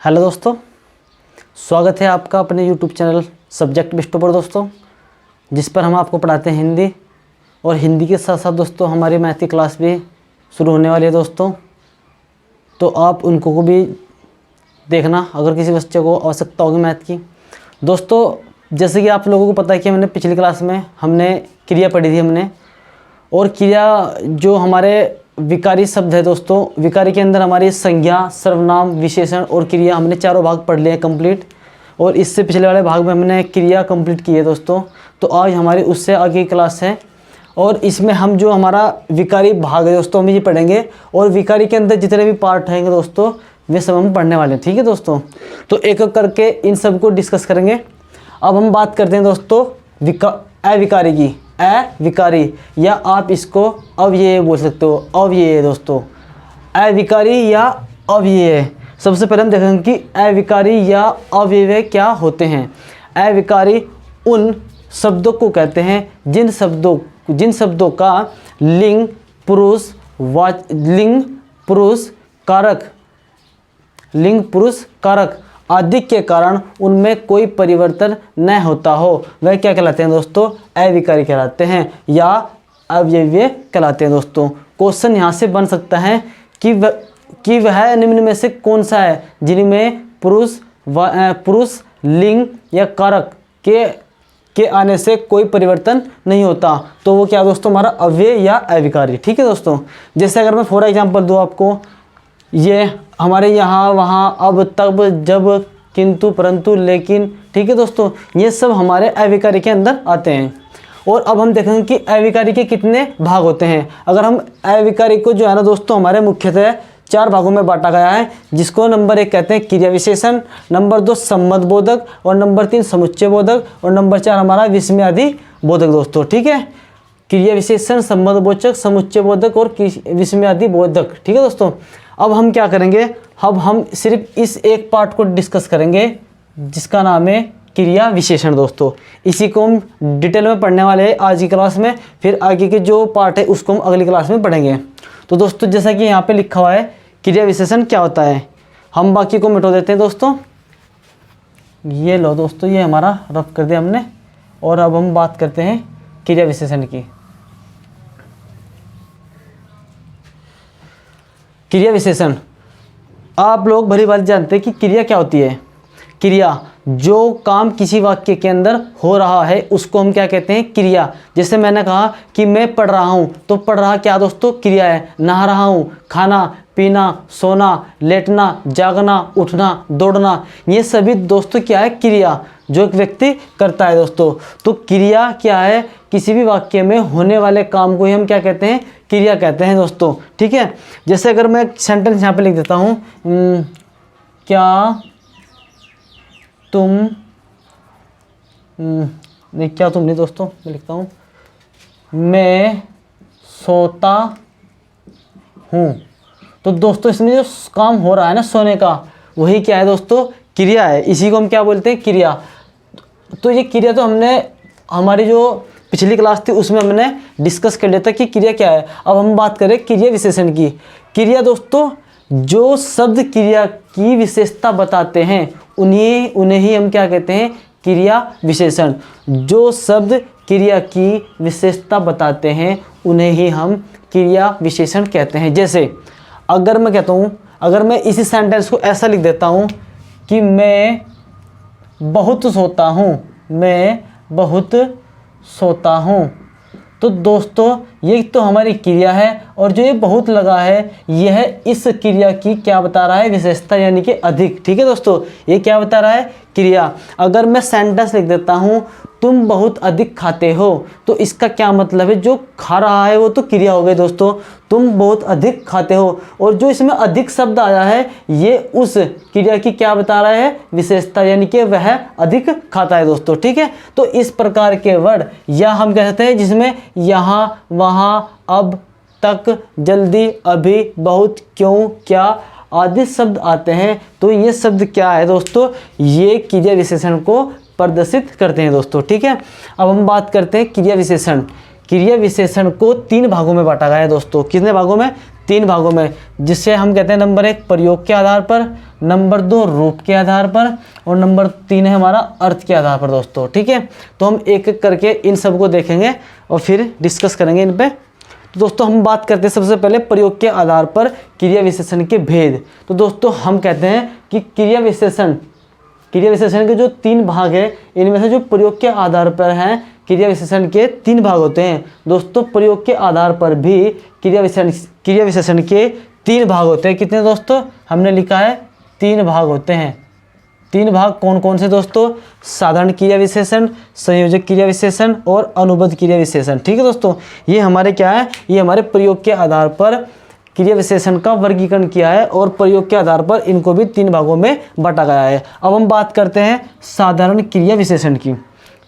Hello दोस्तों, स्वागत है आपका अपने यूट्यूब चैनल सब्जेक्ट बिस्टो पर दोस्तों, जिस पर हम आपको पढ़ाते हैं हिंदी। और हिंदी के साथ साथ दोस्तों हमारी मैथ की क्लास भी शुरू होने वाली है दोस्तों, तो आप उनको को भी देखना अगर किसी बच्चे को आवश्यकता होगी मैथ की। दोस्तों जैसे कि आप लोगों को पता है कि हमने पिछली क्लास में हमने क्रिया पढ़ी थी हमने, और क्रिया जो हमारे विकारी शब्द है दोस्तों, विकारी के अंदर हमारी संज्ञा, सर्वनाम, विशेषण और क्रिया हमने चारों भाग पढ़ लिए हैं कंप्लीट। और इससे पिछले वाले भाग में हमने क्रिया कंप्लीट की है दोस्तों। तो आज हमारी उससे आगे की क्लास है और इसमें हम जो हमारा विकारी भाग है दोस्तों हम ये पढ़ेंगे, और विकारी के अंदर जितने भी पार्ट रहेंगे दोस्तों वे सब हम पढ़ने वाले हैं। ठीक है दोस्तों, तो एक एक करके इन सब को डिस्कस करेंगे। अब हम बात करते हैं दोस्तों अविकारी की। अविकारी, या आप इसको अव्यय बोल सकते हो, अव्यय दोस्तों, अविकारी या अव्यय। सबसे पहले हम देखेंगे कि अविकारी या अव्यय क्या होते हैं। अविकारी उन शब्दों को कहते हैं जिन शब्दों का लिंग पुरुष कारक अधिक के कारण उनमें कोई परिवर्तन न होता हो, वह क्या कहलाते हैं दोस्तों? अविकारी कहलाते हैं या अव्यय कहलाते हैं दोस्तों। क्वेश्चन यहाँ से बन सकता है कि वह निम्न में से कौन सा है जिनमें पुरुष लिंग या कारक के आने से कोई परिवर्तन नहीं होता, तो वो क्या दोस्तों? हमारा अव्यय या अविकारी। ठीक है दोस्तों, जैसे अगर मैं फॉर एग्जांपल दूँ आपको, ये हमारे यहाँ वहाँ अब तब जब किंतु परंतु लेकिन, ठीक है दोस्तों, ये सब हमारे अविकारी के अंदर आते हैं। और अब हम देखेंगे कि अविकारी के कितने भाग होते हैं। अगर हम अविकारी को जो है ना दोस्तों हमारे मुख्यतः 4 भागों में बांटा गया है, जिसको नंबर 1 कहते हैं क्रिया विशेषण, नंबर 2 संबंधबोधक, और नंबर 3 समुच्चय बोधक, और नंबर 4 हमारा विस्मयादि बोधक दोस्तों। ठीक है, क्रिया विशेषण, संबंधबोधक, समुच्चय बोधक और विस्मयादि बोधक। ठीक है दोस्तों, अब हम क्या करेंगे, अब हम सिर्फ इस एक पार्ट को डिस्कस करेंगे जिसका नाम है क्रिया विशेषण दोस्तों। इसी को हम डिटेल में पढ़ने वाले हैं आज की क्लास में, फिर आगे के जो पार्ट है उसको हम अगली क्लास में पढ़ेंगे। तो दोस्तों जैसा कि यहाँ पे लिखा हुआ है क्रिया विशेषण क्या होता है, हम बाकी को मिटा देते हैं दोस्तों। ये लो दोस्तों, ये हमारा रफ कर दिया हमने, और अब हम बात करते हैं क्रिया विशेषण की। क्रिया विशेषण, आप लोग भली बात जानते हैं कि क्रिया क्या होती है। क्रिया, जो काम किसी वाक्य के अंदर हो रहा है उसको हम क्या कहते हैं? क्रिया। जैसे मैंने कहा कि मैं पढ़ रहा हूँ, तो पढ़ रहा क्या दोस्तों? क्रिया है। नहा रहा हूँ, खाना पीना, सोना, लेटना, जागना, उठना, दौड़ना, ये सभी दोस्तों क्या है? क्रिया, जो एक व्यक्ति करता है दोस्तों। तो क्रिया क्या है? किसी भी वाक्य में होने वाले काम को ही हम क्या कहते हैं? क्रिया कहते हैं दोस्तों। ठीक है, जैसे अगर मैं एक सेंटेंस यहाँ पे लिख देता हूँ, क्या तुम नहीं, क्या तुम नहीं दोस्तों, मैं लिखता हूँ मैं सोता हूँ। तो दोस्तों इसमें जो काम हो रहा है ना सोने का, वही क्या है दोस्तों? क्रिया है। इसी को हम क्या बोलते हैं? क्रिया। तो ये क्रिया तो हमने हमारी जो पिछली क्लास थी उसमें हमने डिस्कस कर लिया था कि क्रिया क्या है। अब हम बात करें क्रिया विशेषण की। क्रिया दोस्तों, जो शब्द क्रिया की विशेषता बताते हैं उन्हें ही हम क्या कहते हैं? क्रिया विशेषण। जो शब्द क्रिया की विशेषता बताते हैं उन्हें ही हम क्रिया विशेषण कहते हैं। जैसे अगर मैं कहता हूँ, अगर मैं इसी सेंटेंस को ऐसा लिख देता हूँ कि मैं बहुत सोता हूँ, मैं बहुत सोता हूँ, तो दोस्तों ये तो हमारी क्रिया है, और जो ये बहुत लगा है यह इस क्रिया की क्या बता रहा है? विशेषता, यानी कि अधिक। ठीक है दोस्तों, ये क्या बता रहा है? क्रिया। अगर मैं सेंटेंस लिख देता हूँ तुम बहुत अधिक खाते हो, तो इसका क्या मतलब है? जो खा रहा है वो तो क्रिया हो गई दोस्तों, तुम बहुत अधिक खाते हो, और जो इसमें अधिक शब्द आया है ये उस क्रिया की क्या बता रहा है? विशेषता, यानी कि वह अधिक खाता है दोस्तों। ठीक है, तो इस प्रकार के वर्ड या हम कहते हैं जिसमें यहाँ, वहाँ, अब, तक, जल्दी, अभी, बहुत, क्यों, क्या आदि शब्द आते हैं, तो ये शब्द क्या है दोस्तों? ये क्रिया विशेषण को प्रदर्शित करते हैं दोस्तों। ठीक है, अब हम बात करते हैं क्रिया विशेषण। क्रिया विशेषण को 3 भागों में बांटा गया है दोस्तों। कितने भागों में? 3 भागों में, जिससे हम कहते हैं नंबर 1 प्रयोग के आधार पर, नंबर 2 रूप के आधार पर, और नंबर 3 है हमारा अर्थ के आधार पर दोस्तों। ठीक है, तो हम एक एक करके इन सब को देखेंगे और फिर डिस्कस करेंगे इन पे। तो दोस्तों हम बात करते हैं सबसे पहले प्रयोग के आधार पर क्रिया विशेषण के भेद। तो दोस्तों हम कहते हैं कि क्रिया विशेषण के जो 3 भाग है, इनमें से जो प्रयोग के आधार पर हैं, क्रिया विशेषण के 3 भाग होते हैं दोस्तों। प्रयोग के आधार पर भी क्रिया विशेषण के 3 भाग होते हैं। कितने दोस्तों? हमने लिखा है 3 भाग होते हैं। 3 भाग कौन कौन से दोस्तों? साधारण क्रिया विशेषण, संयोजक क्रिया विशेषण और अनुबंध क्रिया विशेषण। ठीक है दोस्तों, ये हमारे क्या है, ये हमारे प्रयोग के आधार पर क्रिया विशेषण का वर्गीकरण किया है और प्रयोग के आधार पर इनको भी 3 भागों में बांटा गया है। अब हम बात करते हैं साधारण क्रिया विशेषण की।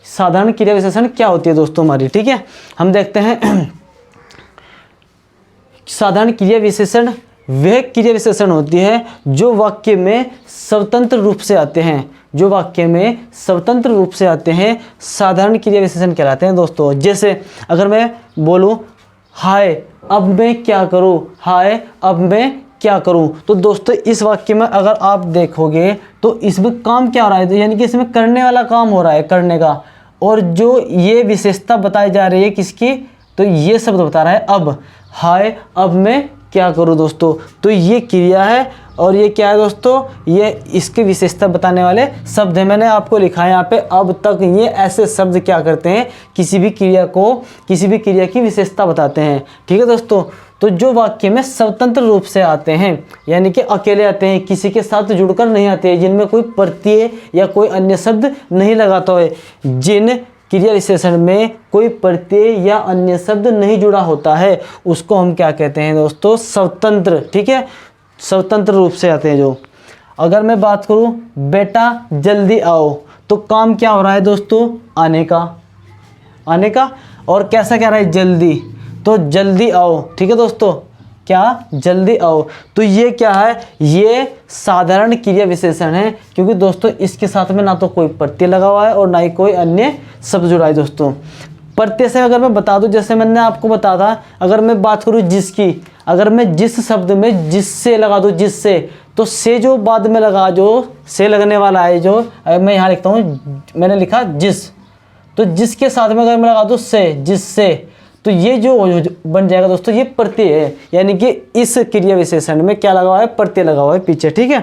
साधारण क्रिया विशेषण क्या होती है दोस्तों हमारी? ठीक है, हम देखते हैं साधारण क्रिया विशेषण वह क्रिया विशेषण होती है जो वाक्य में स्वतंत्र रूप से आते हैं, जो वाक्य में स्वतंत्र रूप से आते हैं, साधारण क्रिया विशेषण कहलाते हैं दोस्तों। जैसे अगर मैं बोलूं हाय अब मैं क्या करूं, हाय अब मैं क्या करूं, तो दोस्तों इस वाक्य में अगर आप देखोगे तो इसमें काम क्या हो रहा है, तो यानी कि इसमें करने वाला काम हो रहा है, करने का। और जो ये विशेषता बताई जा रही है किसकी, तो ये शब्द बता रहा है अब, हाय अब मैं क्या करूं दोस्तों, तो ये क्रिया है और ये क्या है दोस्तों, ये इसकी विशेषता बताने वाले शब्द है। मैंने आपको लिखा है यहाँ पे अब तक। ये ऐसे शब्द क्या करते हैं, किसी भी क्रिया की विशेषता बताते हैं। ठीक है दोस्तों, तो जो वाक्य में स्वतंत्र रूप से आते हैं, यानी कि अकेले आते हैं, किसी के साथ जुड़कर नहीं आते हैं, जिनमें कोई प्रत्यय या कोई अन्य शब्द नहीं लगाता है, जिन क्रिया विशेषण में कोई प्रत्यय या अन्य शब्द नहीं जुड़ा होता है, उसको हम क्या कहते हैं दोस्तों, स्वतंत्र। ठीक है, स्वतंत्र रूप से आते हैं जो। अगर मैं बात करूं बेटा जल्दी आओ, तो काम क्या हो रहा है दोस्तों, आने का। और कैसा कह रहा है, जल्दी, तो जल्दी आओ। ठीक है दोस्तों, क्या, जल्दी आओ। तो ये क्या है, ये साधारण क्रिया विशेषण है, क्योंकि दोस्तों इसके साथ में ना तो कोई प्रत्यय लगा हुआ है और ना ही कोई अन्य शब्द जुड़ा है दोस्तों। प्रत्यय से अगर मैं बता दूं, जैसे मैंने आपको बताया था, अगर मैं बात करूं जिसकी, अगर मैं जिस शब्द में जिससे लगा दूं, जिससे, तो से जो बाद में लगा, जो से लगने वाला है, जो मैं यहाँ लिखता हूँ, मैंने लिखा जिस, तो जिसके साथ में अगर मैं लगा दूं से, जिससे, तो ये जो बन जाएगा दोस्तों, ये प्रत्यय है। यानी कि इस क्रिया विशेषण में क्या लगा हुआ है, प्रत्यय लगा हुआ है पीछे। ठीक है,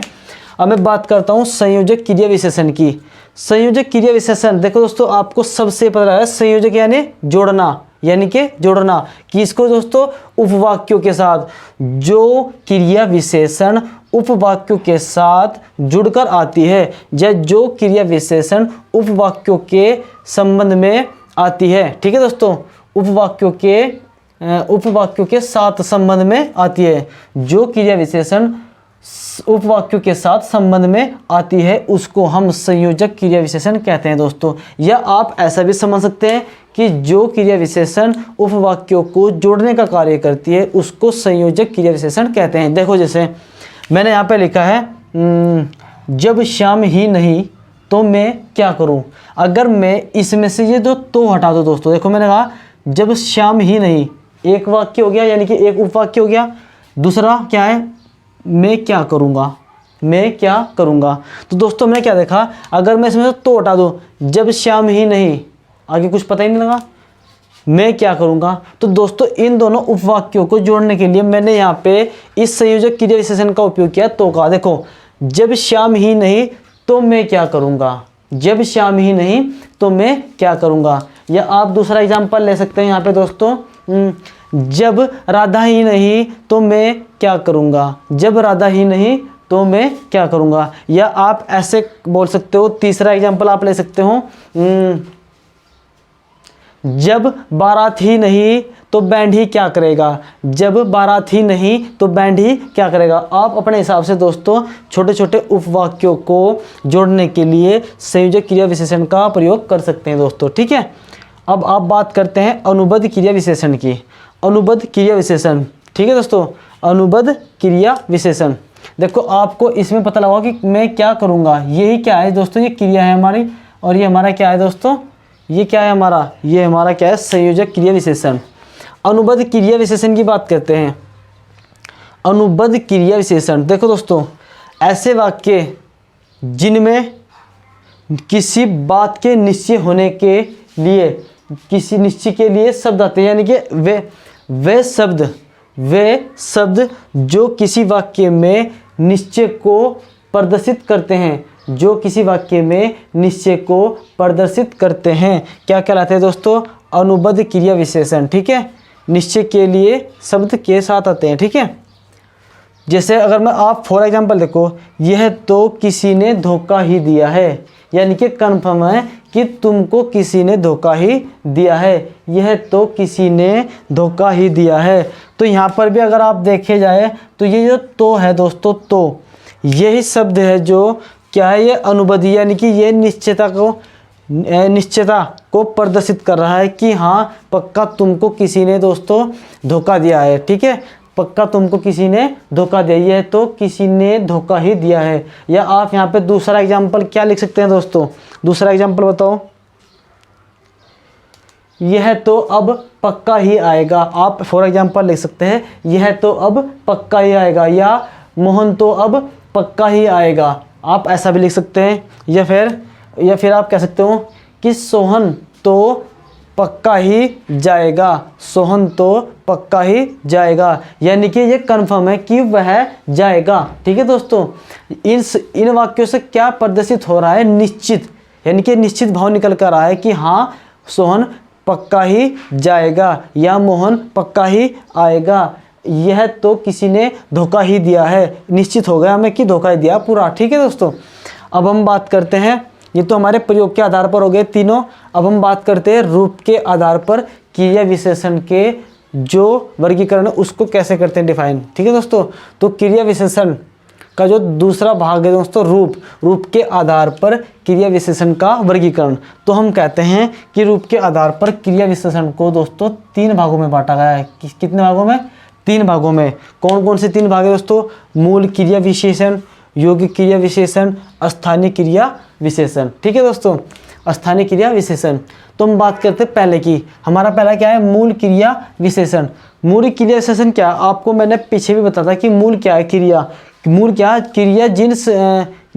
अब मैं बात करता हूँ संयोजक क्रिया विशेषण की। संयोजक क्रिया विशेषण देखो दोस्तों, आपको सबसे पता है संयोजक यानी जोड़ना, यानी कि जोड़ना। किसको दोस्तों, उपवाक्यों के साथ। जो क्रिया विशेषण उपवाक्यों के साथ जुड़कर आती है, या जो क्रिया विशेषण उपवाक्यों के संबंध में आती है। ठीक है दोस्तों, उपवाक्यों के साथ संबंध में आती है, जो क्रिया विशेषण उपवाक्यों के साथ संबंध में आती है, उसको हम संयोजक क्रिया विशेषण कहते हैं दोस्तों। या आप ऐसा भी समझ सकते हैं कि जो क्रिया विशेषण उपवाक्यों को जोड़ने का कार्य करती है, उसको संयोजक क्रिया विशेषण कहते हैं। देखो जैसे मैंने यहाँ पे लिखा है जब श्याम ही नहीं तो मैं क्या करूँ। अगर मैं इसमें से ये तो हटा दो दोस्तों, देखो मैंने कहा जब श्याम ही नहीं, एक वाक्य हो गया, यानी कि एक उपवाक्य हो गया। दूसरा क्या है, मैं क्या करूँगा। तो दोस्तों मैंने क्या देखा, अगर मैं इसमें से तो हटा दूँ, जब श्याम ही नहीं, आगे कुछ पता ही नहीं लगा, मैं क्या करूँगा। तो दोस्तों इन दोनों उपवाक्यों को जोड़ने के लिए मैंने यहाँ पे इस संयोजक क्रिया विशेषण का उपयोग किया तो का। देखो जब श्याम ही नहीं तो मैं क्या करूँगा, जब श्याम ही नहीं तो मैं क्या करूँगा। या आप दूसरा एग्जाम्पल ले सकते हैं यहाँ पे दोस्तों, जब राधा ही नहीं तो मैं क्या करूँगा, जब राधा ही नहीं तो मैं क्या करूँगा। या आप ऐसे बोल सकते हो, तीसरा एग्जाम्पल आप ले सकते हो, जब बारात ही नहीं तो बैंड ही क्या करेगा, जब बारात ही नहीं तो बैंड ही क्या करेगा। आप अपने हिसाब से दोस्तों छोटे छोटे उपवाक्यों को जोड़ने के लिए संयोजक क्रिया विशेषण का प्रयोग कर सकते हैं दोस्तों। ठीक है, अब आप बात करते हैं अनुबंध क्रिया विशेषण की। अनुबंध क्रिया विशेषण, ठीक है दोस्तों, अनुबंध क्रिया विशेषण। देखो आपको इसमें पता लगा कि मैं क्या करूँगा, यही क्या है दोस्तों, ये क्रिया है हमारी, और ये हमारा क्या है दोस्तों, ये क्या है हमारा, ये हमारा क्या है, संयोजक क्रिया विशेषण। अनुबंध क्रिया विशेषण की बात करते हैं। अनुबंध क्रिया विशेषण। देखो दोस्तों, ऐसे वाक्य जिनमें किसी बात के निश्चय होने के लिए, किसी निश्चय के लिए शब्द आते हैं, यानी कि वे शब्द जो किसी वाक्य में निश्चय को प्रदर्शित करते हैं, जो किसी वाक्य में निश्चय को प्रदर्शित करते हैं, क्या कहलाते हैं दोस्तों? अनुबंध क्रिया विशेषण। ठीक है, निश्चय के लिए शब्द के साथ आते हैं। ठीक है, जैसे अगर मैं आप फॉर एग्जांपल देखो, यह तो किसी ने धोखा ही दिया है, यानी कि कन्फर्म है कि तुमको किसी ने धोखा ही दिया है, यह तो किसी ने धोखा ही दिया है। तो यहाँ पर भी अगर आप देखे जाए तो ये जो तो है दोस्तों, तो यही शब्द है जो क्या है, ये अनुबंध, यानी कि ये निश्चयता को प्रदर्शित कर रहा है कि हाँ पक्का तुमको किसी ने दोस्तों धोखा दिया है। ठीक है, पक्का तुमको किसी ने धोखा दिया, यह तो किसी ने धोखा ही दिया है। या आप यहाँ पे दूसरा एग्जाम्पल क्या लिख सकते हैं दोस्तों? दूसरा एग्जाम्पल बताओ, यह तो अब पक्का ही आएगा। आप फॉर एग्जाम्पल लिख सकते हैं, यह तो अब पक्का ही आएगा, या मोहन तो अब पक्का ही आएगा। आप ऐसा भी लिख सकते हैं। या फिर आप कह सकते हो कि सोहन तो पक्का ही जाएगा, सोहन तो पक्का ही जाएगा, यानी कि ये कन्फर्म है कि वह जाएगा। ठीक है दोस्तों, इन वाक्यों से क्या प्रदर्शित हो रहा है? निश्चित, यानी कि निश्चित भाव निकल कर रहा है कि हाँ सोहन पक्का ही जाएगा या मोहन पक्का ही आएगा, यह तो किसी ने धोखा ही दिया है। निश्चित हो गया हमें कि धोखा ही दिया पूरा। ठीक है दोस्तों, अब हम बात करते हैं, ये तो हमारे प्रयोग के आधार पर हो गए तीनों। अब हम बात करते हैं रूप के आधार पर क्रिया विशेषण के जो वर्गीकरण है उसको कैसे करते हैं डिफाइन। ठीक है दोस्तों, तो क्रिया विशेषण का जो दूसरा भाग है दोस्तों, रूप के आधार पर क्रिया विशेषण का वर्गीकरण। तो हम कहते हैं कि रूप के आधार पर क्रिया विशेषण को दोस्तों 3 भागों में बांटा गया है। कितने भागों में? 3 भागों में। कौन कौन से 3 भाग है दोस्तों? मूल क्रिया विशेषण, यौगिक क्रिया विशेषण, स्थानीय क्रिया विशेषण। ठीक है दोस्तों, स्थानीय क्रिया विशेषण। तो हम बात करते हैं पहले की। हमारा पहला क्या है? मूल क्रिया विशेषण। मूल क्रिया विशेषण क्या है? आपको मैंने पीछे भी बताया था कि मूल क्या है? क्रिया। मूल क्या? क्रिया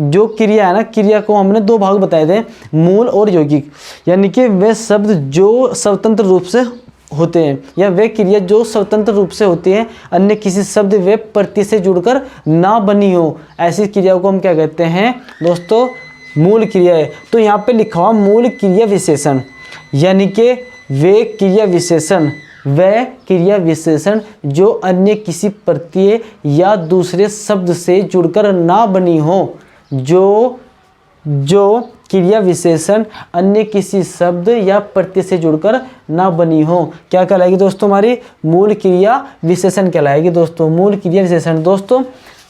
जो क्रिया है ना, क्रिया को हमने 2 भाग बताए थे, मूल और यौगिक, यानी कि वे शब्द जो स्वतंत्र रूप से होते हैं, या वे क्रिया जो स्वतंत्र रूप से होती है, अन्य किसी शब्द वे प्रत्यय से जुड़कर ना बनी हो, ऐसी क्रियाओं को हम क्या कहते हैं दोस्तों? मूल क्रिया है। तो यहाँ पे लिखा हुआ मूल क्रिया विशेषण, यानी कि वे क्रिया विशेषण जो अन्य किसी प्रत्यय या दूसरे शब्द से जुड़कर ना बनी हो, जो क्रिया विशेषण अन्य किसी शब्द या प्रत्यय से जुड़कर ना बनी हो, क्या कहलाएगी दोस्तों? हमारी मूल क्रिया विशेषण कहलाएगी दोस्तों, मूल क्रिया विशेषण। दोस्तों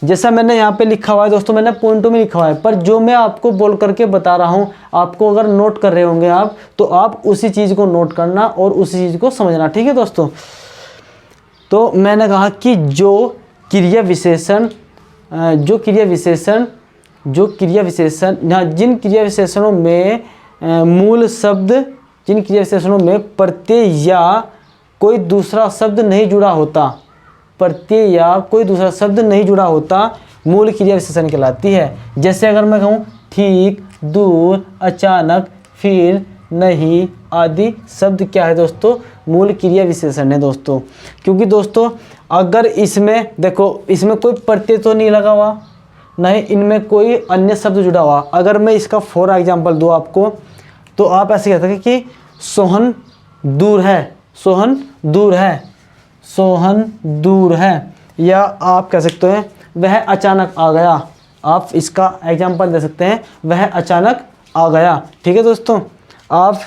जैसा मैंने यहाँ पे लिखा हुआ है दोस्तों, मैंने पॉइंटों में लिखा हुआ है, पर जो मैं आपको बोल करके बता रहा हूँ, आपको अगर नोट कर रहे होंगे आप, तो आप उसी चीज़ को नोट करना और उसी चीज़ को समझना। ठीक है दोस्तों, तो मैंने कहा कि जिन क्रिया विशेषणों में मूल शब्द, जिन क्रिया विशेषणों में प्रत्यय या कोई दूसरा शब्द नहीं जुड़ा होता, प्रत्यय या कोई दूसरा शब्द नहीं जुड़ा होता, मूल क्रिया विशेषण कहलाती है। जैसे अगर मैं कहूँ ठीक, दूर, अचानक, फिर, नहीं आदि शब्द क्या है दोस्तों? मूल क्रिया विशेषण है दोस्तों। क्योंकि दोस्तों अगर इसमें देखो, इसमें कोई प्रत्यय तो नहीं लगा हुआ, नहीं इनमें कोई अन्य शब्द जुड़ा हुआ। अगर मैं इसका फॉर एग्जाम्पल दूँ आपको, तो आप ऐसे कहते हैं कि सोहन दूर है, सोहन दूर है, सोहन दूर है, या आप कह सकते हैं वह अचानक आ गया। आप इसका एग्जाम्पल दे सकते हैं, वह अचानक आ गया। ठीक है दोस्तों, आप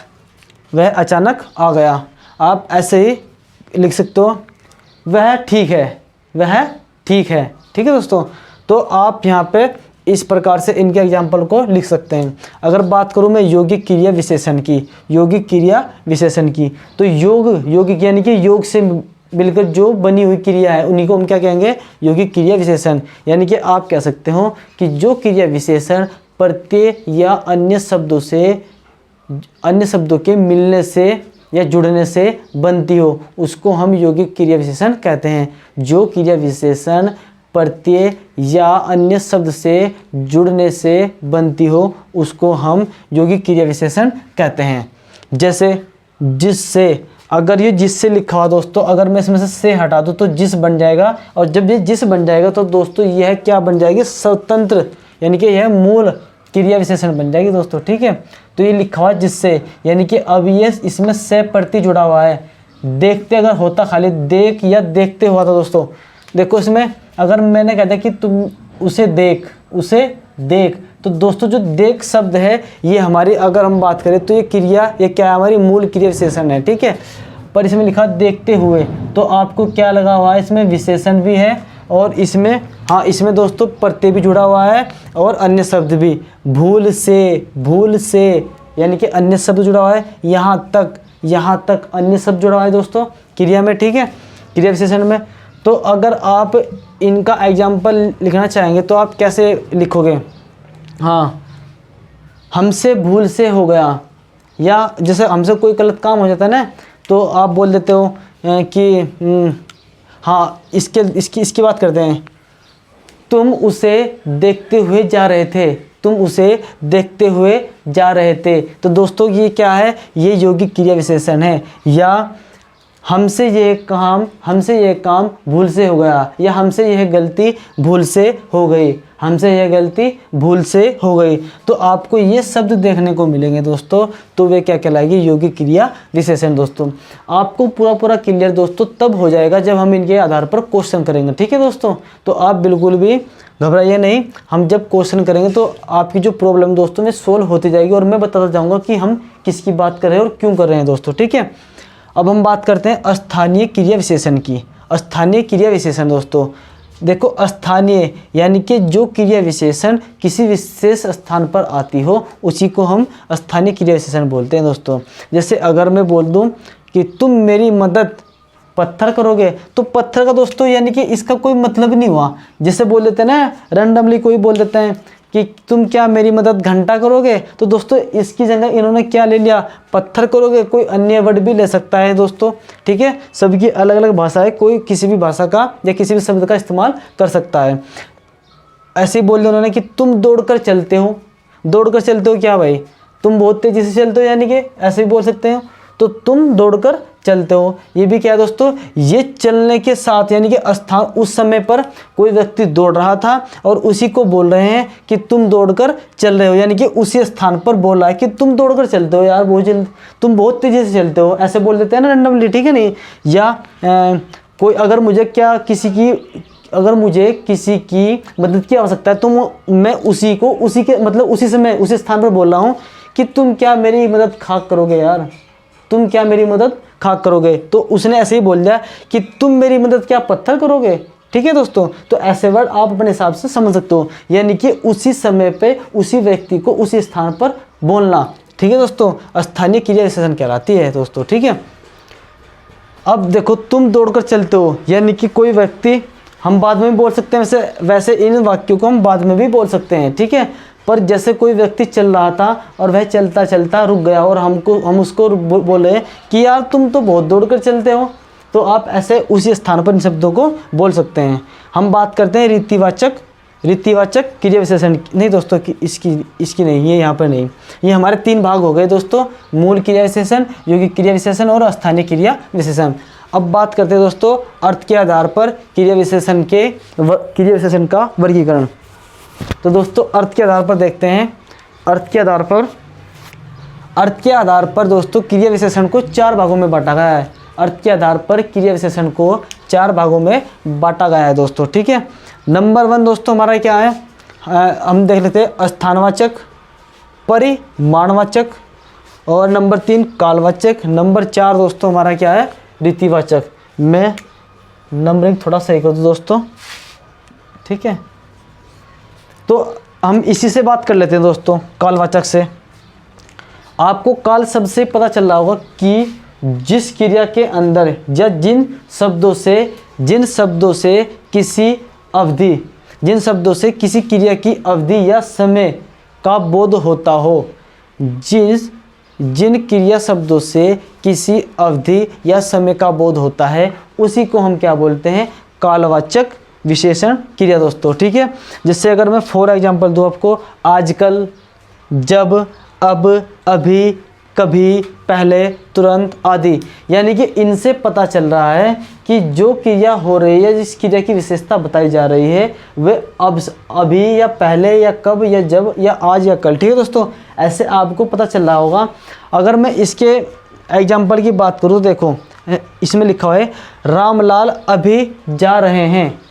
वह अचानक आ गया। आप ऐसे ही लिख सकते हो, वह ठीक है, वह ठीक है। ठीक है दोस्तों, तो आप यहाँ पे इस प्रकार से इनके एग्जाम्पल को लिख सकते हैं। अगर बात करूँ मैं यौगिक क्रिया विशेषण की, यौगिक क्रिया विशेषण की, तो यौगिक यानी कि योग से मिलकर जो बनी हुई क्रिया है, उन्हीं को हम क्या कहेंगे? यौगिक क्रिया विशेषण। यानी कि आप कह सकते हो कि जो क्रिया विशेषण प्रत्यय या अन्य शब्दों के मिलने से या जुड़ने से बनती हो उसको हम यौगिक क्रिया विशेषण कहते हैं। जो क्रिया विशेषण प्रत्यय या अन्य शब्द से जुड़ने से बनती हो उसको हम यौगिक क्रिया विशेषण कहते हैं। जैसे जिससे, अगर ये जिससे लिखा हुआ दोस्तों, अगर मैं इसमें से हटा दूँ तो जिस बन जाएगा, और जब ये जिस बन जाएगा तो दोस्तों यह क्या बन जाएगी, स्वतंत्र, यानी कि यह मूल क्रिया विशेषण बन जाएगी दोस्तों। ठीक है, तो ये लिखा हुआ जिससे, यानी कि अब ये इसमें से प्रति जुड़ा हुआ है। देखते अगर होता खाली देख या देखते हुआ था दोस्तों, देखो इसमें अगर मैंने कहा था कि तुम उसे देख, उसे देख, तो दोस्तों जो देख शब्द है ये हमारी, अगर हम बात करें तो ये क्रिया, ये क्या है, हमारी मूल क्रिया विशेषण है। ठीक है, पर इसमें लिखा देखते हुए, तो आपको क्या लगा हुआ है, इसमें विशेषण भी है और इसमें, हाँ इसमें दोस्तों प्रत्यय भी जुड़ा हुआ है और अन्य शब्द भी। भूल से यानी कि अन्य शब्द जुड़ा हुआ है। यहाँ तक अन्य शब्द जुड़ा हुआ है दोस्तों क्रिया में। ठीक है, क्रिया विशेषण में। तो अगर आप इनका एग्जाम्पल लिखना चाहेंगे तो आप कैसे लिखोगे, हाँ हमसे भूल से हो गया, या जैसे हमसे कोई गलत काम हो जाता है ना, तो आप बोल देते हो कि हाँ इसकी बात करते हैं, तुम उसे देखते हुए जा रहे थे, तुम उसे देखते हुए जा रहे थे। तो दोस्तों ये क्या है, ये यौगिक क्रिया विशेषण है। या हमसे यह काम भूल से हो गया, या हमसे यह गलती भूल से हो गई, हमसे यह गलती भूल से हो गई। तो आपको ये शब्द देखने को मिलेंगे दोस्तों, तो वे क्या कहलाएगी, यौगिक क्रिया विशेषण। दोस्तों आपको पूरा क्लियर दोस्तों तब हो जाएगा जब हम इनके आधार पर क्वेश्चन करेंगे। ठीक है दोस्तों, तो आप बिल्कुल भी घबराइए नहीं, हम जब क्वेश्चन करेंगे तो आपकी जो प्रॉब्लम दोस्तों में सोल्व होती जाएगी और मैं बताता जाऊँगा कि हम किसकी बात कर रहे हैं और क्यों कर रहे हैं दोस्तों। ठीक है, अब हम बात करते हैं स्थानीय क्रिया विशेषण की। स्थानीय क्रिया विशेषण दोस्तों, देखो स्थानीय यानी कि जो क्रिया विशेषण किसी विशेष स्थान पर आती हो उसी को हम स्थानीय क्रिया विशेषण बोलते हैं दोस्तों। जैसे अगर मैं बोल दूं कि तुम मेरी मदद पत्थर करोगे, तो पत्थर का दोस्तों यानी कि इसका कोई मतलब नहीं हुआ। जैसे बोल देते हैं ना, रैंडमली कोई बोल देते हैं कि तुम क्या मेरी मदद घंटा करोगे, तो दोस्तों इसकी जगह इन्होंने क्या ले लिया, पत्थर करोगे। कोई अन्य वर्ड भी ले सकता है दोस्तों। ठीक है, सबकी अलग अलग भाषा है, कोई किसी भी भाषा का या किसी भी शब्द का इस्तेमाल कर सकता है। ऐसे ही बोल दिया उन्होंने कि तुम दौड़कर चलते हो, दौड़कर चलते हो क्या भाई, तुम बहुत तेजी से चलते हो, यानी कि ऐसे भी बोल सकते हो, तो तुम दौड़कर चलते हो। ये भी क्या है दोस्तों, ये चलने के साथ यानी कि स्थान, उस समय पर कोई व्यक्ति दौड़ रहा था और उसी को बोल रहे हैं कि तुम दौड़कर चल रहे हो, यानी कि उसी स्थान पर बोल रहा है कि तुम दौड़कर चलते हो यार, बहुत जल्द, तुम बहुत तेजी से चलते हो, ऐसे बोल देते हैं ना रैंडमली। ठीक है नहीं, या कोई अगर मुझे किसी की मदद की आवश्यकता है तो मैं उसी को उसी के मतलब उसी समय उसी स्थान पर बोल रहा हूँ कि तुम क्या मेरी मदद खाक करोगे यार, तुम क्या मेरी मदद खाक करोगे। तो उसने ऐसे ही बोल दिया कि तुम मेरी मदद क्या पत्थर करोगे। ठीक है दोस्तों, तो ऐसे वर्ड आप अपने हिसाब से समझ सकते हो, यानी कि उसी समय पे उसी व्यक्ति को उसी स्थान पर बोलना। ठीक है दोस्तों, स्थानीय क्रिया विशेषण कहलाती है दोस्तों। ठीक है, अब देखो तुम दौड़कर चलते हो, यानी कि कोई व्यक्ति, हम बाद में भी बोल सकते हैं, वैसे इन वाक्यों को हम बाद में भी बोल सकते हैं। ठीक है, पर जैसे कोई व्यक्ति चल रहा था और वह चलता चलता रुक गया और हम उसको बोले कि यार तुम तो बहुत दौड़कर चलते हो, तो आप ऐसे उसी स्थान पर इन शब्दों को बोल सकते हैं। हम बात करते हैं रीतिवाचक क्रिया विशेषण। नहीं दोस्तों, इसकी नहीं, ये यहाँ पर नहीं। ये हमारे 3 भाग हो गए दोस्तों, मूल क्रिया विशेषण, यौगिक क्रिया विशेषण और स्थानीय क्रिया विशेषण। अब बात करते हैं दोस्तों अर्थ के आधार पर क्रिया विशेषण का वर्गीकरण। तो दोस्तों अर्थ के आधार पर देखते हैं। अर्थ के आधार पर दोस्तों क्रिया विशेषण को 4 भागों में बांटा गया है। अर्थ के आधार पर क्रिया विशेषण को 4 भागों में बांटा गया है दोस्तों। ठीक है, नंबर 1 दोस्तों हमारा क्या है, हम देख लेते हैं स्थानवाचक, परिमाणवाचक, और नंबर 3 कालवाचक, नंबर 4 दोस्तों हमारा क्या है, रीतिवाचक। मैं नंबरिंग थोड़ा सही कर दूँ दोस्तों। ठीक है, तो हम इसी से बात कर लेते हैं दोस्तों, कालवाचक से। आपको काल शब्द से पता चल रहा होगा कि जिस क्रिया के अंदर या जिन शब्दों से किसी क्रिया की अवधि या समय का बोध होता हो, जिन क्रिया शब्दों से किसी अवधि या समय का बोध होता है उसी को हम क्या बोलते हैं, कालवाचक विशेषण क्रिया दोस्तों। ठीक है, जिससे अगर मैं फॉर एग्जांपल दूँ आपको, आजकल, जब, अब, अभी, कभी, पहले, तुरंत आदि, यानी कि इनसे पता चल रहा है कि जो क्रिया हो रही है, जिस क्रिया की विशेषता बताई जा रही है वे अब, अभी या पहले या कब या जब या आज या कल। ठीक है दोस्तों, ऐसे आपको पता चल रहा होगा। अगर मैं इसके एग्जाम्पल की बात करूँ, देखो इसमें लिखा हुआ है रामलाल अभी जा रहे हैं,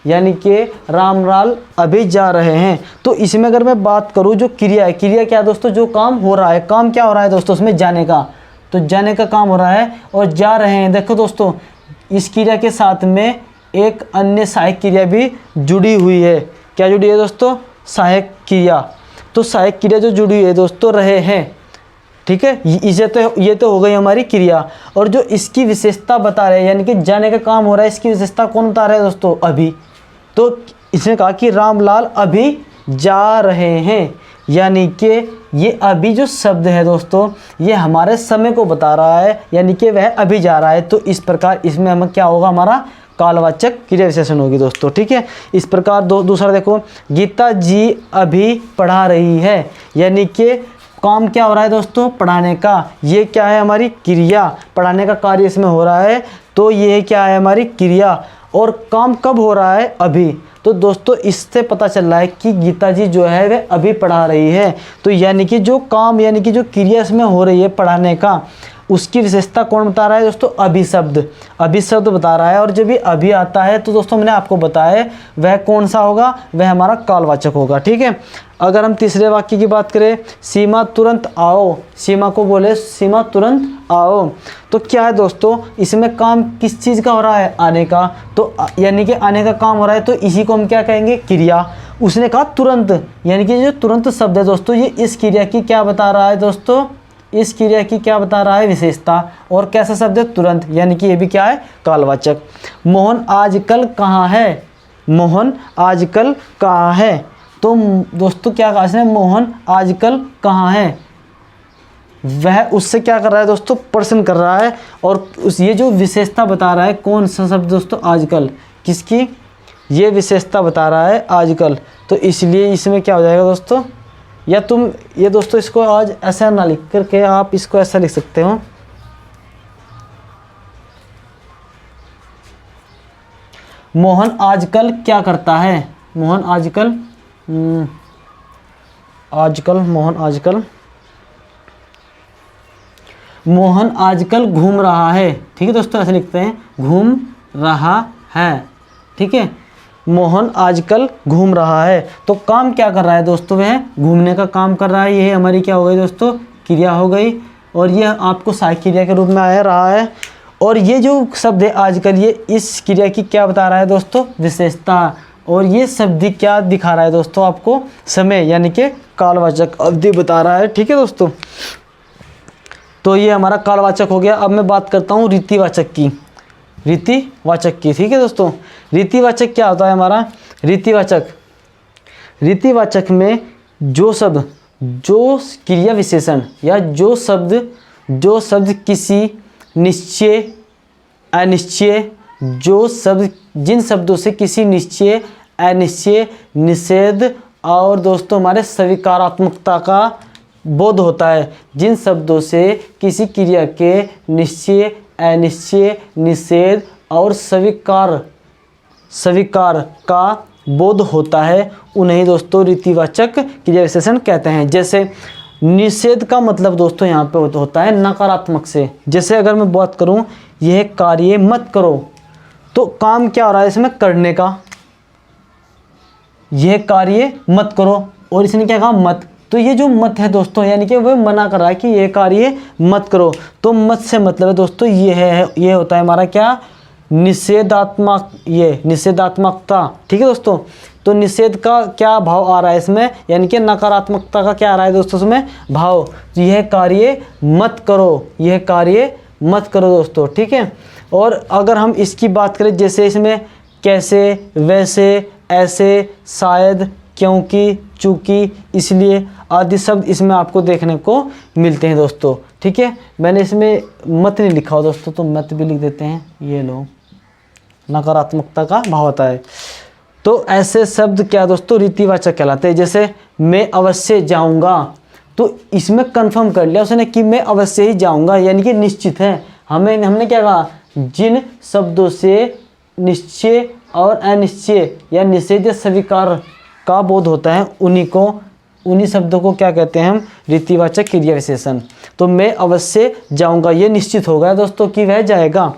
यानी कि रामलाल अभी जा रहे हैं। तो इसमें अगर मैं बात करूं, जो क्रिया है, क्रिया क्या है दोस्तों, जो काम हो रहा है, काम क्या हो रहा है दोस्तों उसमें, जाने का, तो जाने का काम हो रहा है और जा रहे हैं। देखो दोस्तों, इस क्रिया के साथ में एक अन्य सहायक क्रिया भी जुड़ी हुई है। क्या जुड़ी है दोस्तों, सहायक क्रिया। तो सहायक क्रिया जो जुड़ी हुई है दोस्तों, रहे हैं। ठीक है, ये तो हो गई हमारी क्रिया। और जो इसकी विशेषता बता रहे हैं, यानी कि जाने का काम हो रहा है, इसकी विशेषता कौन बता रहा है दोस्तों, अभी। तो इसने कहा कि रामलाल अभी जा रहे हैं, यानी कि ये अभी जो शब्द है दोस्तों, ये हमारे समय को बता रहा है, यानी कि वह अभी जा रहा है। तो इस प्रकार इसमें हमें क्या होगा, हमारा कालवाचक क्रिया विशेषण होगी दोस्तों। ठीक है, इस प्रकार दूसरा देखो, गीता जी अभी पढ़ा रही है, यानी कि काम क्या हो रहा है दोस्तों, पढ़ाने का। ये क्या है, हमारी क्रिया, पढ़ाने का कार्य इसमें हो रहा है, तो ये क्या है, हमारी क्रिया। और काम कब हो रहा है, अभी। तो दोस्तों इससे पता चल रहा है कि गीता जी जो है वह अभी पढ़ा रही है। तो यानी कि जो काम, यानी कि जो क्रिया इसमें हो रही है पढ़ाने का, उसकी विशेषता कौन बता रहा है दोस्तों, अभी शब्द। अभी शब्द बता रहा है। और जब भी अभी आता है तो दोस्तों मैंने आपको बताया वह कौन सा होगा, वह हमारा कालवाचक होगा। ठीक है, अगर हम तीसरे वाक्य की बात करें, सीमा तुरंत आओ, सीमा को बोले सीमा तुरंत आओ, तो क्या है दोस्तों, इसमें काम किस चीज़ का हो रहा है, आने का। तो यानी कि आने का काम हो रहा है, तो इसी को हम क्या कहेंगे, क्रिया। उसने कहा तुरंत, यानी कि जो तुरंत शब्द है दोस्तों, ये इस क्रिया की क्या बता रहा है दोस्तों, इस क्रिया की क्या बता रहा है, विशेषता। और कैसा शब्द है, तुरंत, यानी कि ये भी क्या है, कालवाचक। मोहन आजकल कहाँ है, मोहन आजकल कहाँ है। तो दोस्तों क्या कहा इसने, मोहन आजकल कहाँ है, वह उससे क्या कर रहा है दोस्तों, प्रश्न कर रहा है। और ये जो विशेषता बता रहा है, कौन सा शब्द दोस्तों, आजकल, किसकी, ये विशेषता बता रहा है आजकल। तो इसलिए इसमें क्या हो जाएगा दोस्तों, या तुम ये दोस्तों इसको आज ऐसा ना लिख करके आप इसको ऐसा लिख सकते हो, मोहन आजकल क्या करता है, मोहन आजकल, मोहन आजकल घूम रहा है। ठीक है दोस्तों, ऐसे लिखते हैं, घूम रहा है। ठीक है, मोहन आजकल घूम रहा है। तो काम क्या कर रहा है दोस्तों, वह घूमने का काम कर रहा है। ये हमारी क्या हो गई दोस्तों, क्रिया हो गई। और ये आपको सहायक क्रिया के रूप में आ रहा है। और ये जो शब्द है आजकल, ये इस क्रिया की क्या बता रहा है दोस्तों, विशेषता। और ये शब्द क्या दिखा रहा है दोस्तों आपको, समय, यानी कि कालवाचक, अवधि बता रहा है। ठीक है दोस्तों, तो ये हमारा कालवाचक हो गया। अब मैं बात करता हूँ रीतिवाचक की, रीतिवाचक की। ठीक है दोस्तों, रीतिवाचक क्या होता है हमारा, रीतिवाचक में जो शब्द, जो क्रिया विशेषण या जो शब्द किसी निश्चय, अनिश्चय, जो शब्द, जिन शब्दों से किसी निश्चय, अनिश्चय, निषेध और दोस्तों हमारे स्वीकारात्मकता का बोध होता है। जिन शब्दों से किसी क्रिया के निश्चय, अनिश्चय, निषेध और स्वीकार का बोध होता है, उन्हें दोस्तों रीतिवाचक क्रिया विशेषण कहते हैं। जैसे निषेध का मतलब दोस्तों यहाँ पे होता है नकारात्मक से। जैसे अगर मैं बात करूँ, यह कार्य मत करो, तो काम क्या हो रहा है इसमें, करने का। यह कार्य मत करो, और इसने क्या कहा, मत। तो ये जो मत है दोस्तों, यानी कि वह मना कर रहा है कि यह कार्य मत करो। तो मत से मतलब है दोस्तों ये होता है हमारा क्या, निषेधात्मक, ये निषेधात्मकता। ठीक है दोस्तों, तो निषेध का क्या भाव आ रहा है इसमें, यानी कि नकारात्मकता का क्या आ रहा है दोस्तों इसमें, भाव। तो यह कार्य मत करो, यह कार्य मत करो दोस्तों। ठीक है, और अगर हम इसकी बात करें, जैसे इसमें कैसे, वैसे, ऐसे, शायद, क्योंकि, चूंकि, इसलिए आदि शब्द इसमें आपको देखने को मिलते हैं दोस्तों। ठीक है, मैंने इसमें मत नहीं लिखा हो दोस्तों, तो मत भी लिख देते हैं। ये लो, नकारात्मकता का भाव होता है। तो ऐसे शब्द क्या दोस्तों रीतिवाचक कहलाते हैं। जैसे मैं अवश्य जाऊंगा, तो इसमें कंफर्म कर लिया उसने कि मैं अवश्य ही जाऊंगा, यानी कि निश्चित है। हमने क्या कहा, जिन शब्दों से निश्चय और अनिश्चय या निषेध स्वीकार का बोध होता है उन्हीं शब्दों को क्या कहते हैं हम, रीतिवाचक क्रिया विशेषण। तो मैं अवश्य जाऊंगा, ये निश्चित हो गया दोस्तों कि वह जाएगा।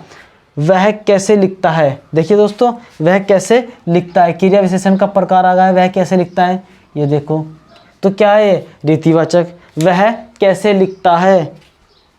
वह कैसे लिखता है, देखिए दोस्तों वह कैसे लिखता है, क्रिया विशेषण का प्रकार आ गया। वह कैसे लिखता है, ये देखो, तो क्या है रीतिवाचक। वह कैसे लिखता है,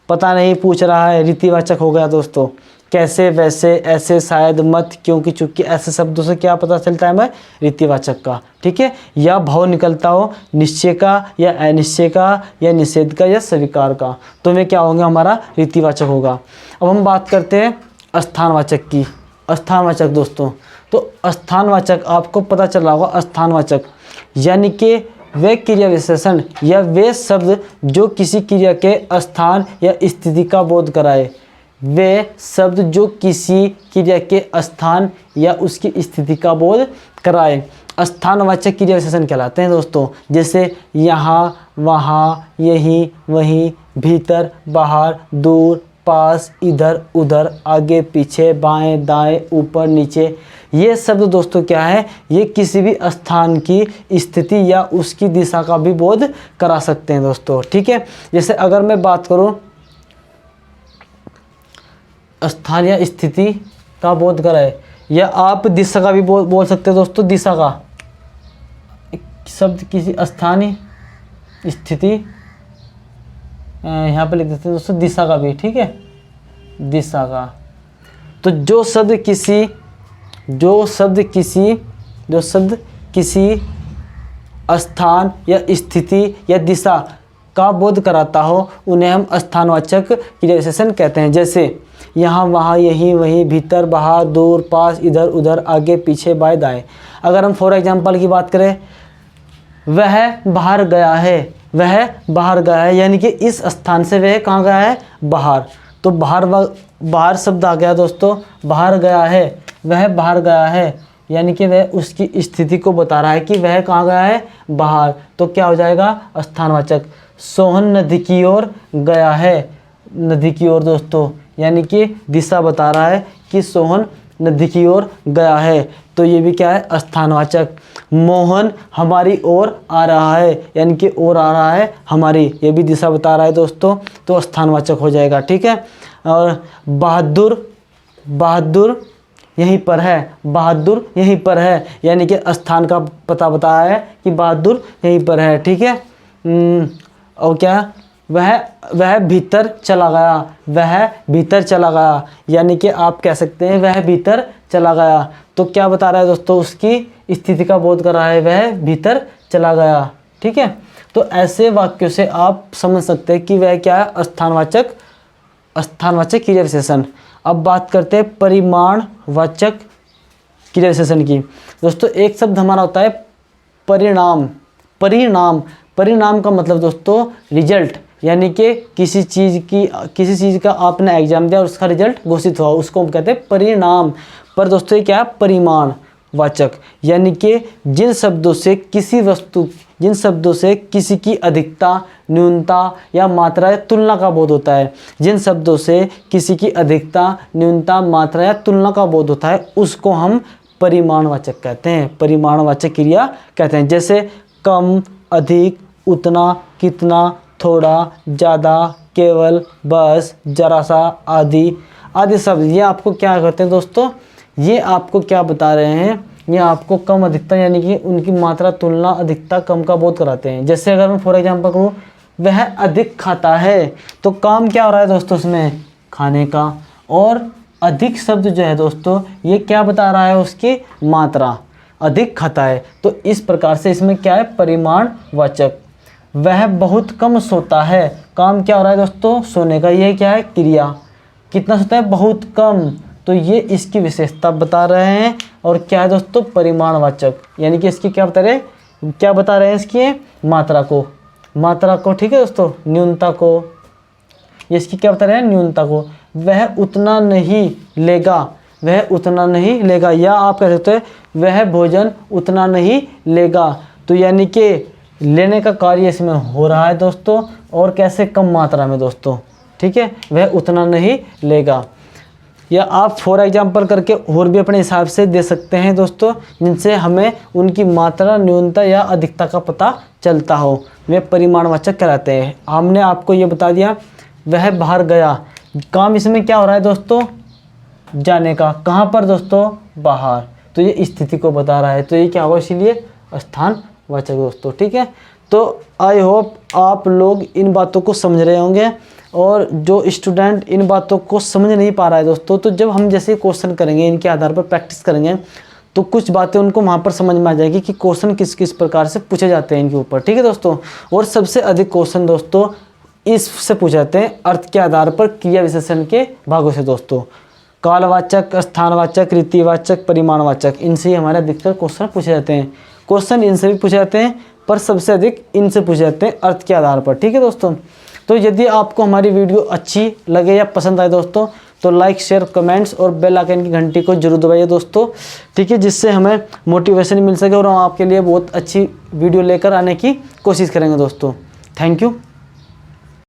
पता नहीं पूछ रहा है, रीतिवाचक हो गया दोस्तों। कैसे, वैसे, ऐसे, शायद, मत, क्योंकि, चूंकि, ऐसे शब्दों से क्या पता चलता है हमें, रीतिवाचक का। ठीक है, या भाव निकलता हो निश्चय का या अनिश्चय का या निषेध का या स्वीकार का, तो वे क्या होंगे, हमारा रीतिवाचक होगा। अब हम बात करते हैं स्थानवाचक की। स्थानवाचक दोस्तों, तो स्थानवाचक आपको पता चला होगा, स्थानवाचक यानी कि वे क्रिया विशेषण या वे शब्द जो किसी क्रिया के स्थान या स्थिति का बोध कराए। वे शब्द जो किसी क्रिया के स्थान या उसकी स्थिति का बोध कराए स्थानवाचक क्रिया विशेषण कहलाते हैं दोस्तों। जैसे यहाँ, वहाँ, यहीं, वहीं, भीतर, बाहर, दूर, पास, इधर, उधर, आगे, पीछे, बाएं, दाएं, ऊपर, नीचे। ये शब्द दोस्तों क्या है, ये किसी भी स्थान की स्थिति या उसकी दिशा का भी बोध करा सकते हैं दोस्तों। ठीक है, जैसे अगर मैं बात करूं स्थान या स्थिति का बोध कराए, या आप दिशा का भी बोल सकते हैं दोस्तों। दिशा का शब्द किसी स्थान स्थिति, यहाँ पे लिख देते हैं दोस्तों दिशा का भी। ठीक है, दिशा का, तो जो शब्द किसी स्थान या स्थिति या दिशा का बोध कराता हो उन्हें हम स्थानवाचक क्रिया विशेषण कहते हैं। जैसे यहाँ, वहाँ, यहीं, वहीं, भीतर, बाहर, दूर, पास, इधर, उधर, आगे, पीछे, बाएं, दाएं। अगर हम फॉर एग्जांपल की बात करें, वह बाहर गया है, वह बाहर गया है, यानी कि इस स्थान से वह कहाँ गया है, बाहर। तो बाहर शब्द आ गया दोस्तों, बाहर गया है, वह बाहर गया है, यानी कि वह उसकी स्थिति को बता रहा है कि वह कहाँ गया है, बाहर। तो क्या हो जाएगा, स्थानवाचक। सोहन नदी की ओर गया है, नदी की ओर दोस्तों, यानी कि दिशा बता रहा है कि सोहन नदी की ओर गया है, तो ये भी क्या है, स्थानवाचक। मोहन हमारी ओर आ रहा है, यानी कि ओर आ रहा है हमारी, ये भी दिशा बता रहा है दोस्तों, तो स्थानवाचक हो जाएगा। ठीक है, और बहादुर यहीं पर है, बहादुर यहीं पर है, यानी कि स्थान का पता बताया है कि बहादुर यहीं पर है। ठीक है, और क्या, वह भीतर चला गया, वह भीतर चला गया, यानी कि आप कह सकते हैं वह भीतर चला गया। तो क्या बता रहा है दोस्तों, उसकी स्थिति का बोध कर रहा है, वह भीतर चला गया। ठीक है, तो ऐसे वाक्यों से आप समझ सकते हैं कि वह क्या है, स्थानवाचक क्रिया विशेषण। अब बात करते हैं परिमाणवाचक क्रिया विशेषण की। दोस्तों एक शब्द हमारा होता है परिणाम। परिणाम का मतलब दोस्तों रिजल्ट, यानी कि किसी चीज़ का आपने एग्जाम दिया और उसका रिजल्ट घोषित हुआ, उसको हम कहते हैं परिणाम। पर दोस्तों ये क्या है, परिमाणवाचक, यानी कि जिन शब्दों से किसी की अधिकता, न्यूनता या मात्रा या तुलना का बोध होता है, जिन शब्दों से किसी की अधिकता, न्यूनता, मात्रा या तुलना का बोध होता है, उसको हम परिमाणवाचक कहते हैं, परिमाणवाचक क्रिया कहते हैं। जैसे कम, अधिक, उतना, कितना, थोड़ा, ज़्यादा, केवल, बस, जरा सा, आदि शब्द ये आपको क्या करते हैं दोस्तों, ये आपको क्या बता रहे हैं, ये आपको कम, अधिकता यानी कि उनकी मात्रा, तुलना, अधिकता, कम का बोध कराते हैं। जैसे अगर मैं फॉर एग्जांपल करूँ, वह अधिक खाता है, तो काम क्या हो रहा है दोस्तों उसमें, खाने का। और अधिक शब्द जो है दोस्तों ये क्या बता रहा है, उसकी मात्रा, अधिक खाता है। तो इस प्रकार से इसमें क्या है, परिमाणवाचक। वह बहुत कम सोता है, काम क्या हो रहा है दोस्तों, सोने का, ये क्या है, क्रिया। कितना सोता है, बहुत कम, तो ये इसकी विशेषता बता रहे हैं। और क्या है दोस्तों, परिमाणवाचक, यानी कि इसकी क्या बता रहे हैं, इसकी मात्रा को। मात्रा को, ठीक है दोस्तों, न्यूनता को, ये इसकी क्या बता रहे हैं, न्यूनता को, वह उतना नहीं लेगा, वह उतना नहीं लेगा, या आप कह सकते हैं वह भोजन उतना नहीं लेगा। तो यानी कि लेने का कार्य इसमें हो रहा है दोस्तों, और कैसे, कम मात्रा में दोस्तों, ठीक है, वह उतना नहीं लेगा। या आप फॉर एग्जांपल करके और भी अपने हिसाब से दे सकते हैं दोस्तों, जिनसे हमें उनकी मात्रा, न्यूनता या अधिकता का पता चलता हो, वे परिमाणवाचक कहलाते हैं। हमने आपको ये बता दिया वह बाहर गया, काम इसमें क्या हो रहा है दोस्तों, जाने का, कहाँ पर दोस्तों, बाहर, तो ये स्थिति को बता रहा है, तो ये क्या होगा, इसीलिए स्थानवाचक दोस्तों, ठीक है। तो आई होप आप लोग इन बातों को समझ रहे होंगे, और जो स्टूडेंट इन बातों को समझ नहीं पा रहा है दोस्तों, तो जब हम जैसे क्वेश्चन करेंगे, इनके आधार पर प्रैक्टिस करेंगे, तो कुछ बातें उनको वहाँ पर समझ में आ जाएगी कि क्वेश्चन किस किस प्रकार से पूछे जाते हैं इनके ऊपर, ठीक है दोस्तों। और सबसे अधिक क्वेश्चन दोस्तों इससे पूछे जाते हैं अर्थ के आधार पर क्रिया विशेषण के भागों से दोस्तों, कालवाचक, स्थानवाचक, रीतिवाचक, परिमाणवाचक, इनसे ही हमारे अधिकतर क्वेश्चन पूछे जाते हैं। क्वेश्चन इनसे भी पूछे जाते हैं, पर सबसे अधिक इनसे पूछे जाते हैं अर्थ के आधार पर, ठीक है दोस्तों। तो यदि आपको हमारी वीडियो अच्छी लगे या पसंद आए दोस्तों, तो लाइक, शेयर, कमेंट्स और बेल आइकन की घंटी को जरूर दबाइए दोस्तों, ठीक है, जिससे हमें मोटिवेशन मिल सके और हम आपके लिए बहुत अच्छी वीडियो लेकर आने की कोशिश करेंगे दोस्तों। Thank you.